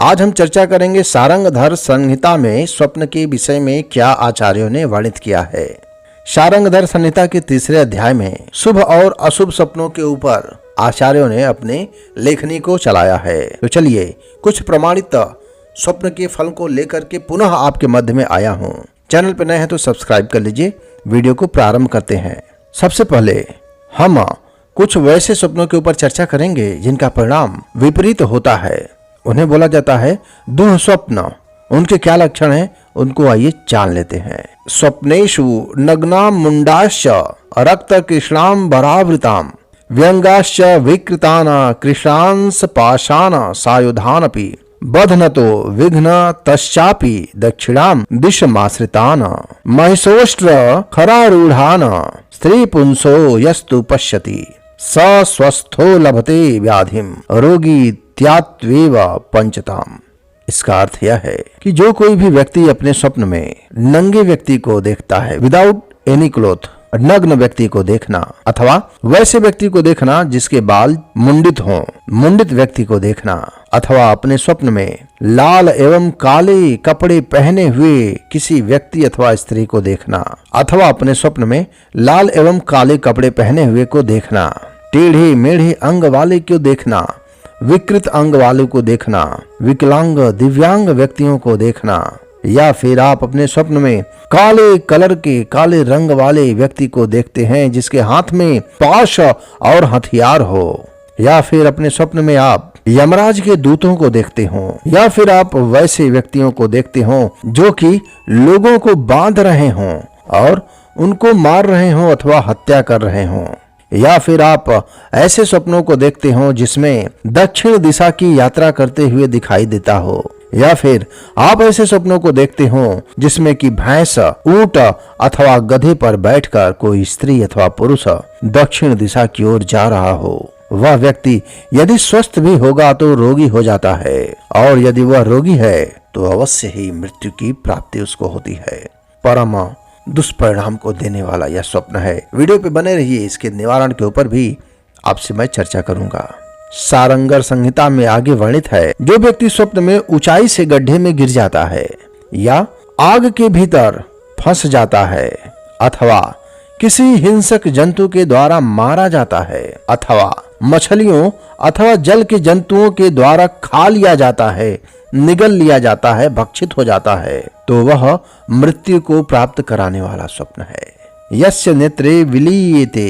आज हम चर्चा करेंगे सारंगधर संहिता में स्वप्न के विषय में क्या आचार्यों ने वर्णित किया है। सारंगधर संहिता के तीसरे अध्याय में शुभ और अशुभ सपनों के ऊपर आचार्यों ने अपने लेखनी को चलाया है। तो चलिए कुछ प्रमाणित स्वप्न के फल को लेकर के पुनः आपके मध्य में आया हूँ। चैनल पर नए हैं तो सब्सक्राइब कर लीजिए। वीडियो को प्रारंभ करते हैं। सबसे पहले हम कुछ वैसे स्वप्नों के ऊपर चर्चा करेंगे जिनका परिणाम विपरीत होता है। उन्हें बोला जाता है दुःस्वप्न। उनके क्या लक्षण हैं उनको आइए जान लेते हैं। स्वप्नेषु नग्ना मुंडाश्च रक्त कृष्णाम बरावृताम व्यंगाश्च विकृतान कृष्णांस पाशान सायुधानपि बध्नतो विघ्न तश्चापि दक्षिणाम दिशमाश्रितान महिषोष्ट्र खरारूढ़ान स्त्री पुंसो यस्तु पश्यति स स्वस्थो लभते व्याधिम रोगी त्यात्वेव पंचताम। इसका अर्थ यह है कि जो कोई भी व्यक्ति अपने स्वप्न में नंगे व्यक्ति को देखता है, विदाउट एनी क्लोथ, नग्न व्यक्ति को देखना अथवा वैसे व्यक्ति को देखना जिसके बाल मुंडित हों, मुंडित व्यक्ति को देखना अथवा अपने स्वप्न में लाल एवं काले कपड़े पहने हुए किसी व्यक्ति अथवा स्त्री को देखना अथवा अपने स्वप्न में लाल एवं काले कपड़े पहने हुए को देखना, टेढ़े मेढ़े अंग वाले को देखना, विकृत अंग वालों को देखना, विकलांग दिव्यांग व्यक्तियों को देखना, या फिर आप अपने स्वप्न में काले कलर के काले रंग वाले व्यक्ति को देखते हैं जिसके हाथ में पाश और हथियार हो, या फिर अपने स्वप्न में आप यमराज के दूतों को देखते हो, या फिर आप वैसे व्यक्तियों को देखते हो जो कि लोगों को बांध रहे हों और उनको मार रहे हों अथवा हत्या कर रहे हों, या फिर आप ऐसे स्वप्नों को देखते हो जिसमें दक्षिण दिशा की यात्रा करते हुए दिखाई देता हो, या फिर आप ऐसे स्वप्नों को देखते हो जिसमें कि भैंस ऊंट अथवा गधे पर बैठकर कोई स्त्री अथवा पुरुष दक्षिण दिशा की ओर जा रहा हो। वह व्यक्ति यदि स्वस्थ भी होगा तो रोगी हो जाता है, और यदि वह रोगी है तो अवश्य ही मृत्यु की प्राप्ति उसको होती है। परम दुष्परिणाम को देने वाला यह स्वप्न है। वीडियो पे बने रहिए। इसके निवारण के ऊपर भी आपसे मैं चर्चा करूंगा। सारंगर संहिता में आगे वर्णित है, जो व्यक्ति स्वप्न में ऊंचाई से गड्ढे में गिर जाता है या आग के भीतर फंस जाता है अथवा किसी हिंसक जंतु के द्वारा मारा जाता है अथवा मछलियों अथवा जल के जंतुओं के द्वारा खा लिया जाता है, निगल लिया जाता है, भक्षित हो जाता है, तो वह मृत्यु को प्राप्त कराने वाला स्वप्न है। यस्य नेत्रे विलीयते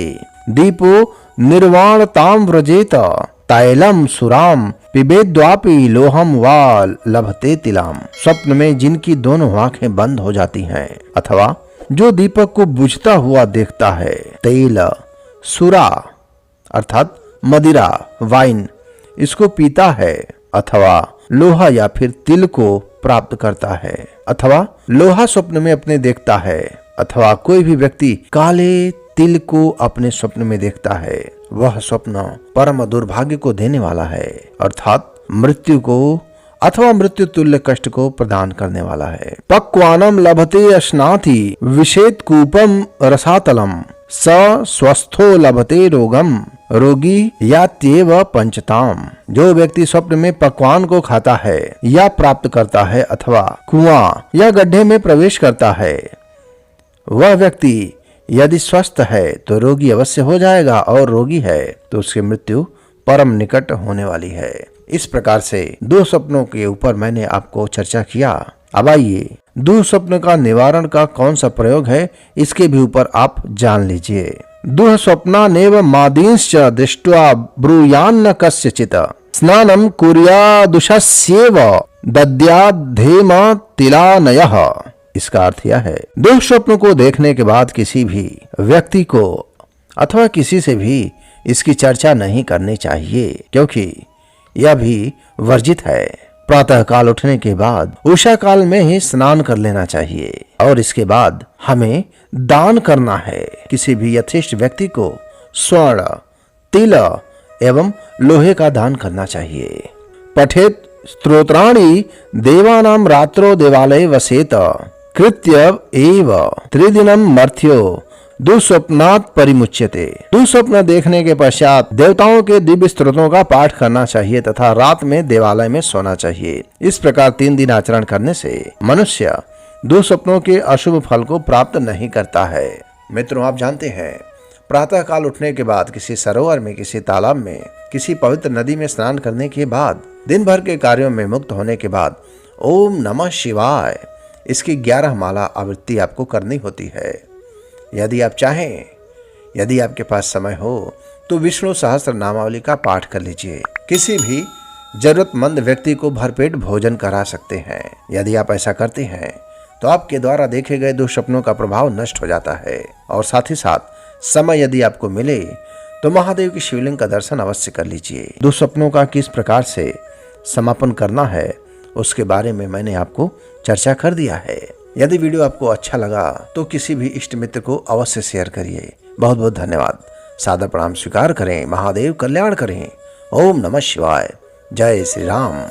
दीपो निर्वाणताम व्रजेत तैलम सुराम पिबेद्वापि लोहम वा लभते तिलाम। स्वप्न में जिनकी दोनों आंखें बंद हो जाती हैं अथवा जो दीपक को बुझता हुआ देखता है, तेल सुरा अर्थात मदिरा वाइन इसको पीता है अथवा लोहा या फिर तिल को प्राप्त करता है, अथवा लोहा स्वप्न में अपने देखता है, अथवा कोई भी व्यक्ति काले तिल को अपने स्वप्न में देखता है, वह स्वप्न परम दुर्भाग्य को देने वाला है, अर्थात मृत्यु को अथवा मृत्यु तुल्य कष्ट को प्रदान करने वाला है। पक्वानम लभते अश्नाति विषेद कूपम रसातलम स स्वस्थो लभते रोगम रोगी यात्येव पंचताम। जो व्यक्ति स्वप्न में पकवान को खाता है या प्राप्त करता है अथवा कुआं या गड्ढे में प्रवेश करता है, वह व्यक्ति यदि स्वस्थ है तो रोगी अवश्य हो जाएगा, और रोगी है तो उसकी मृत्यु परम निकट होने वाली है। इस प्रकार से दो स्वप्नों के ऊपर मैंने आपको चर्चा किया। अब आइए दुःस्वप्न का निवारण का कौन सा प्रयोग है इसके भी ऊपर आप जान लीजिए। दुःस्वप्नानेव मादींश्च दृष्ट्वा ब्रूयान्न कस्यचित् स्नानं कुर्यादुषस्येव दद्याद्धेम तिलानयः। इसका अर्थ यह है, दुःस्वप्न को देखने के बाद किसी भी व्यक्ति को अथवा किसी से भी इसकी चर्चा नहीं करनी चाहिए, क्योंकि यह भी वर्जित है। प्रातः काल उठने के बाद उषा काल में ही स्नान कर लेना चाहिए, और इसके बाद हमें दान करना है। किसी भी यथेष्ट व्यक्ति को स्वर्ण तिल एवं लोहे का दान करना चाहिए। पठेत स्तोत्राणि देवानां रात्रो देवालये वसेत कृत्य एव त्रिदिनं मर्थ्यो दुःस्वप्नात् परिमुच्यते। दुःस्वप्न देखने के पश्चात देवताओं के दिव्य स्तोत्रों का पाठ करना चाहिए तथा रात में देवालय में सोना चाहिए। इस प्रकार 3 दिन आचरण करने से मनुष्य दुःस्वप्नों के अशुभ फल को प्राप्त नहीं करता है। मित्रों, आप जानते हैं, प्रातः काल उठने के बाद किसी सरोवर में, किसी तालाब में, किसी पवित्र नदी में स्नान करने के बाद, दिन भर के कार्यों में मुक्त होने के बाद ओम नमः शिवाय इसकी 11 माला आवृत्ति आपको करनी होती है। यदि आप चाहें, यदि आपके पास समय हो तो विष्णु सहस्त्र नामावली का पाठ कर लीजिए। किसी भी जरूरतमंद व्यक्ति को भरपेट भोजन करा सकते हैं। यदि आप ऐसा करते हैं तो आपके द्वारा देखे गए दुःस्वप्नों का प्रभाव नष्ट हो जाता है। और साथ ही साथ समय यदि आपको मिले तो महादेव की शिवलिंग का दर्शन अवश्य कर लीजिए। दुःस्वप्नों का किस प्रकार से समापन करना है उसके बारे में मैंने आपको चर्चा कर दिया है। यदि वीडियो आपको अच्छा लगा तो किसी भी इष्ट मित्र को अवश्य शेयर करिए। बहुत बहुत धन्यवाद। सादर प्रणाम स्वीकार करें। महादेव कल्याण करें। ओम नमः शिवाय। जय श्री राम।